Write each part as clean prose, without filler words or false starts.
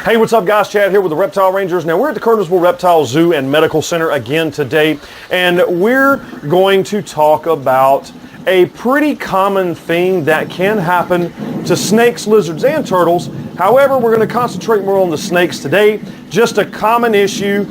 Hey, what's up guys? Chad here with the Reptile Rangers. Now we're at the Kernersville Reptile Zoo and Medical Center again today, and we're going to talk about a pretty common thing that can happen to snakes, lizards, and turtles. However, we're going to concentrate more on the snakes today. Just a common issue,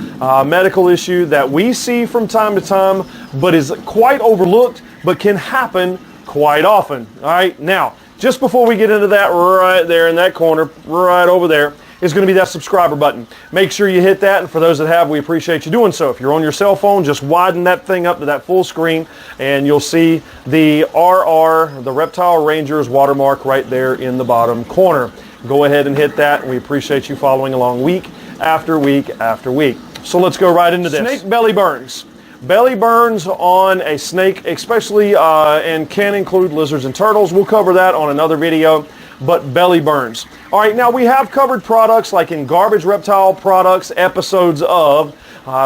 medical issue that we see from time to time, but is quite overlooked, but can happen quite often. All right, now, just before we get into that, right there in that corner, right over there, is going to be that subscriber button. Make sure you hit that, and for those that have, we appreciate you doing so. If you're on your cell phone, just widen that thing up to that full screen, and you'll see the RR, the Reptile Rangers watermark right there in the bottom corner. Go ahead and hit that, and we appreciate you following along week after week after week. So let's go right into this. Snake belly burns. Belly burns on a snake, especially, and can include lizards and turtles. We'll cover that on another video, but belly burns. All right, now we have covered products like in Garbage Reptile Products episodes of,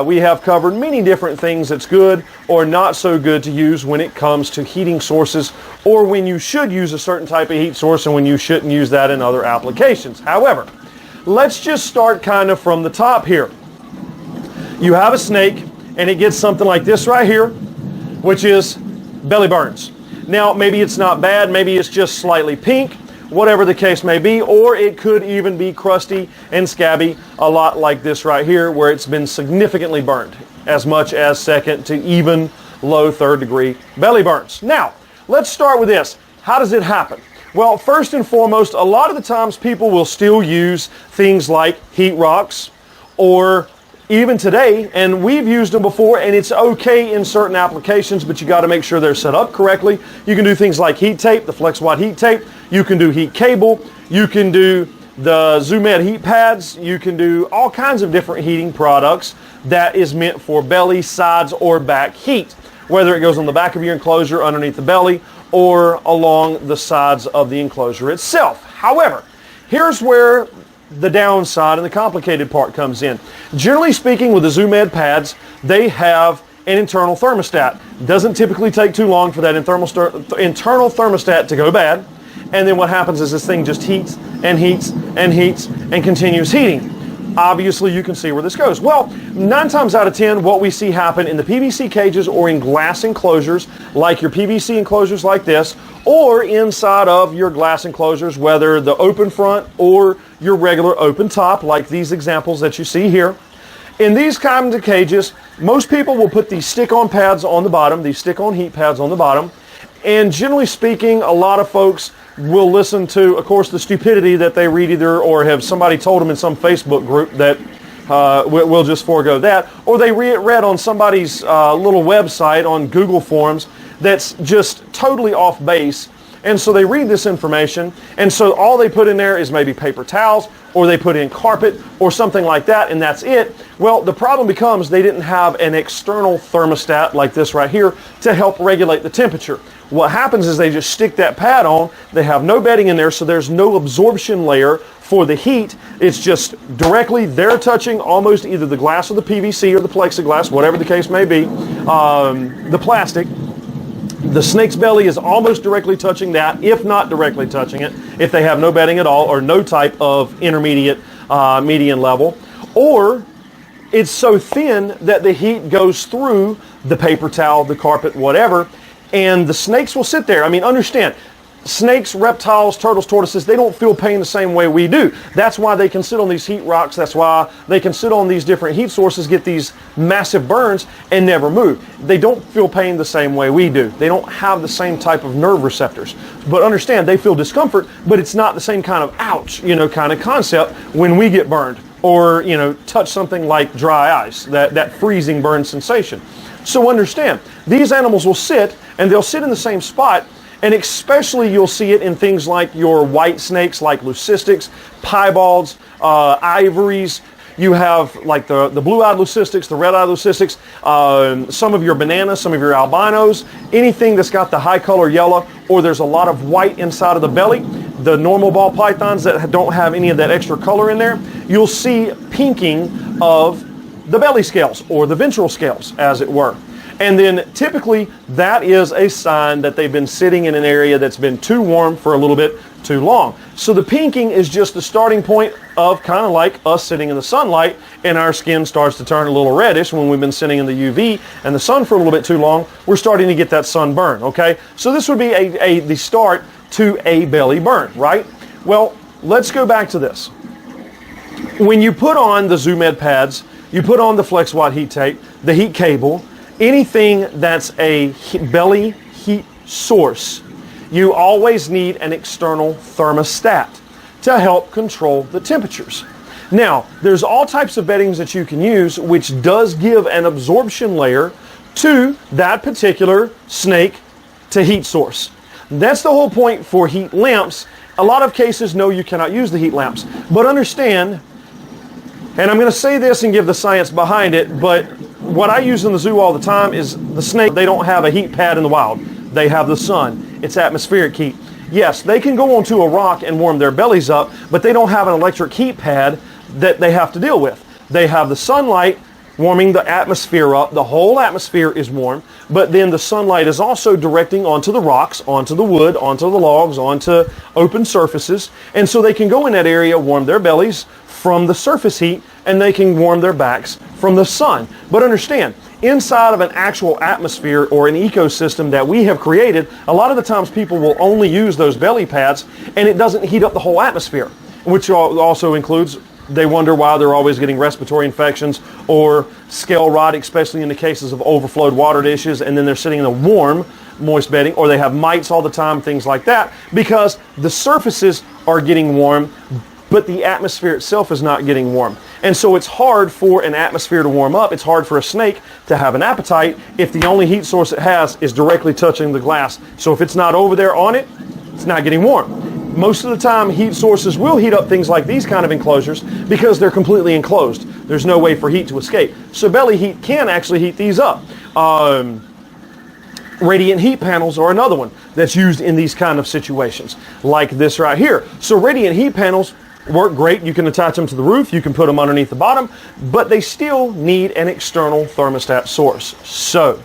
we have covered many different things that's good or not so good to use when it comes to heating sources, or when you should use a certain type of heat source and when you shouldn't use that in other applications. However, let's just start kind of from the top here. You have a snake and it gets something like this right here, which is belly burns. Now, maybe it's not bad, maybe it's just slightly pink, whatever the case may be, or it could even be crusty and scabby, a lot like this right here, where it's been significantly burned, as much as second to even low third degree belly burns. Now, let's start with this. How does it happen? Well, first and foremost, a lot of the times people will still use things like heat rocks, or even today, and we've used them before, and it's okay in certain applications, but you got to make sure they're set up correctly. You can do things like heat tape, the flex white heat tape. You can do heat cable. You can do the ZooMed heat pads. You can do all kinds of different heating products that is meant for belly, sides, or back heat, whether it goes on the back of your enclosure, underneath the belly, or along the sides of the enclosure itself. However, here's where the downside and the complicated part comes in. Generally speaking, with the ZooMed pads, they have an internal thermostat. Doesn't typically take too long for that internal thermostat to go bad, and then what happens is this thing just heats and heats and heats and continues heating. Obviously, you can see where this goes. Well, 9 times out of 10, what we see happen in the PVC cages or in glass enclosures, like your PVC enclosures like this, or inside of your glass enclosures, whether the open front or your regular open top, like these examples that you see here. In these kinds of cages, most people will put these stick-on pads on the bottom, these stick-on heat pads on the bottom, and generally speaking, a lot of folks will listen to, of course, the stupidity that they read either, or have somebody told them in some Facebook group that we'll just forego that, or they read on somebody's little website on Google Forms that's just totally off base. And so they read this information, and so all they put in there is maybe paper towels, or they put in carpet, or something like that, and that's it. Well, the problem becomes they didn't have an external thermostat like this right here to help regulate the temperature. What happens is they just stick that pad on, they have no bedding in there, so there's no absorption layer for the heat. It's just directly, they're touching almost either the glass or the PVC or the plexiglass, whatever the case may be, the plastic. The snake's belly is almost directly touching that, if not directly touching it, if they have no bedding at all or no type of intermediate, median level. Or it's so thin that the heat goes through the paper towel, the carpet, whatever, and the snakes will sit there. I mean, understand, snakes, reptiles, turtles, tortoises, they don't feel pain the same way we do. That's why they can sit on these heat rocks. That's why they can sit on these different heat sources, get these massive burns, and never move. They don't feel pain the same way we do. They don't have the same type of nerve receptors. But understand, they feel discomfort, but it's not the same kind of ouch, kind of concept when we get burned or, touch something like dry ice, that freezing burn sensation. So understand, these animals will sit, and they'll sit in the same spot. And especially you'll see it in things like your white snakes, like leucistics, piebalds, ivories. You have like the blue-eyed leucistics, the red-eyed leucistics, some of your bananas, some of your albinos, anything that's got the high color yellow, or there's a lot of white inside of the belly. The normal ball pythons that don't have any of that extra color in there, you'll see pinking of the belly scales, or the ventral scales, as it were. And then typically that is a sign that they've been sitting in an area that's been too warm for a little bit too long. So the pinking is just the starting point of kind of like us sitting in the sunlight, and our skin starts to turn a little reddish when we've been sitting in the UV and the sun for a little bit too long. We're starting to get that sunburn, okay? So this would be the start to a belly burn, right? Well, let's go back to this. When you put on the Zoo Med pads, you put on the Flex Watt heat tape, the heat cable, anything that's a belly heat source, you always need an external thermostat to help control the temperatures. Now, there's all types of beddings that you can use, which does give an absorption layer to that particular snake to heat source. That's the whole point for heat lamps. A lot of cases, no, you cannot use the heat lamps. But understand, and I'm going to say this and give the science behind it, but what I use in the zoo all the time is the snake, they don't have a heat pad in the wild. They have the sun. It's atmospheric heat. Yes, they can go onto a rock and warm their bellies up, but they don't have an electric heat pad that they have to deal with. They have the sunlight warming the atmosphere up. The whole atmosphere is warm, but then the sunlight is also directing onto the rocks, onto the wood, onto the logs, onto open surfaces. And so they can go in that area, warm their bellies from the surface heat, and they can warm their backs from the sun. But understand, inside of an actual atmosphere or an ecosystem that we have created, a lot of the times people will only use those belly pads and it doesn't heat up the whole atmosphere, which also includes, they wonder why they're always getting respiratory infections or scale rot, especially in the cases of overflowed water dishes, and then they're sitting in a warm, moist bedding, or they have mites all the time, things like that, because the surfaces are getting warm, but the atmosphere itself is not getting warm. And so it's hard for an atmosphere to warm up. It's hard for a snake to have an appetite if the only heat source it has is directly touching the glass. So if it's not over there on it, it's not getting warm. Most of the time, heat sources will heat up things like these kind of enclosures because they're completely enclosed. There's no way for heat to escape. So belly heat can actually heat these up. Radiant heat panels are another one that's used in these kind of situations, like this right here. So radiant heat panels work great. You can attach them to the roof, you can put them underneath the bottom, but they still need an external thermostat source. So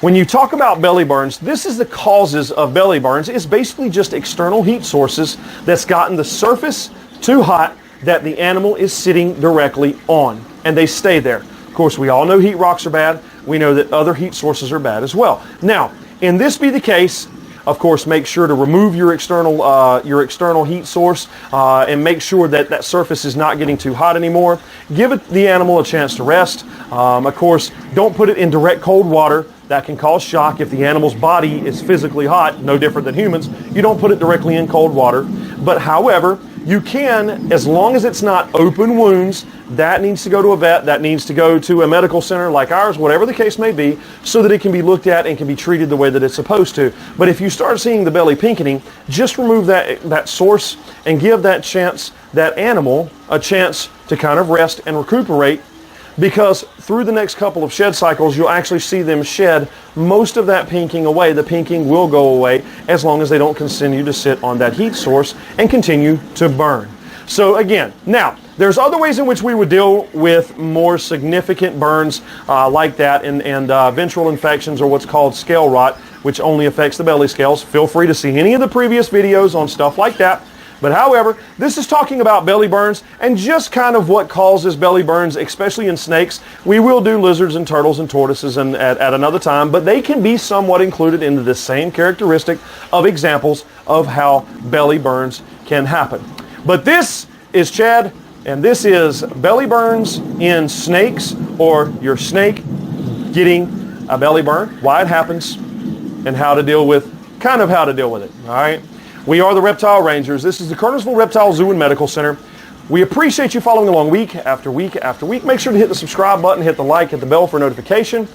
when you talk about belly burns, this is the causes of belly burns. It's basically just external heat sources that's gotten the surface too hot that the animal is sitting directly on, and they stay there. Of course, we all know heat rocks are bad. We know that other heat sources are bad as well. Now, in this be the case, of course, make sure to remove your external heat source and make sure that that surface is not getting too hot anymore. Give the animal a chance to rest. Of course, don't put it in direct cold water. That can cause shock if the animal's body is physically hot, no different than humans. You don't put it directly in cold water. But however, you can, as long as it's not open wounds, that needs to go to a vet, that needs to go to a medical center like ours, whatever the case may be, so that it can be looked at and can be treated the way that it's supposed to. But if you start seeing the belly pinkening, just remove that source and give that animal a chance to kind of rest and recuperate, because through the next couple of shed cycles, you'll actually see them shed most of that pinking away. The pinking will go away as long as they don't continue to sit on that heat source and continue to burn. So again, now, there's other ways in which we would deal with more significant burns like that, and ventral infections, or what's called scale rot, which only affects the belly scales. Feel free to see any of the previous videos on stuff like that. But however, this is talking about belly burns and just kind of what causes belly burns, especially in snakes. We will do lizards and turtles and tortoises at another time, but they can be somewhat included into the same characteristic of examples of how belly burns can happen. But this is Chad, and this is belly burns in snakes, or your snake getting a belly burn, why it happens, and how to deal with it. All right. We are the Reptile Rangers. This is the Kernersville Reptile Zoo and Medical Center. We appreciate you following along week after week after week. Make sure to hit the subscribe button, hit the like, hit the bell for notification.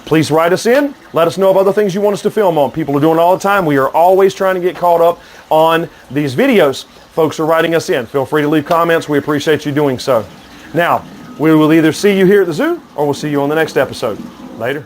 Please write us in. Let us know of other things you want us to film on. People are doing it all the time. We are always trying to get caught up on these videos. Folks are writing us in. Feel free to leave comments. We appreciate you doing so. Now, we will either see you here at the zoo or we'll see you on the next episode. Later.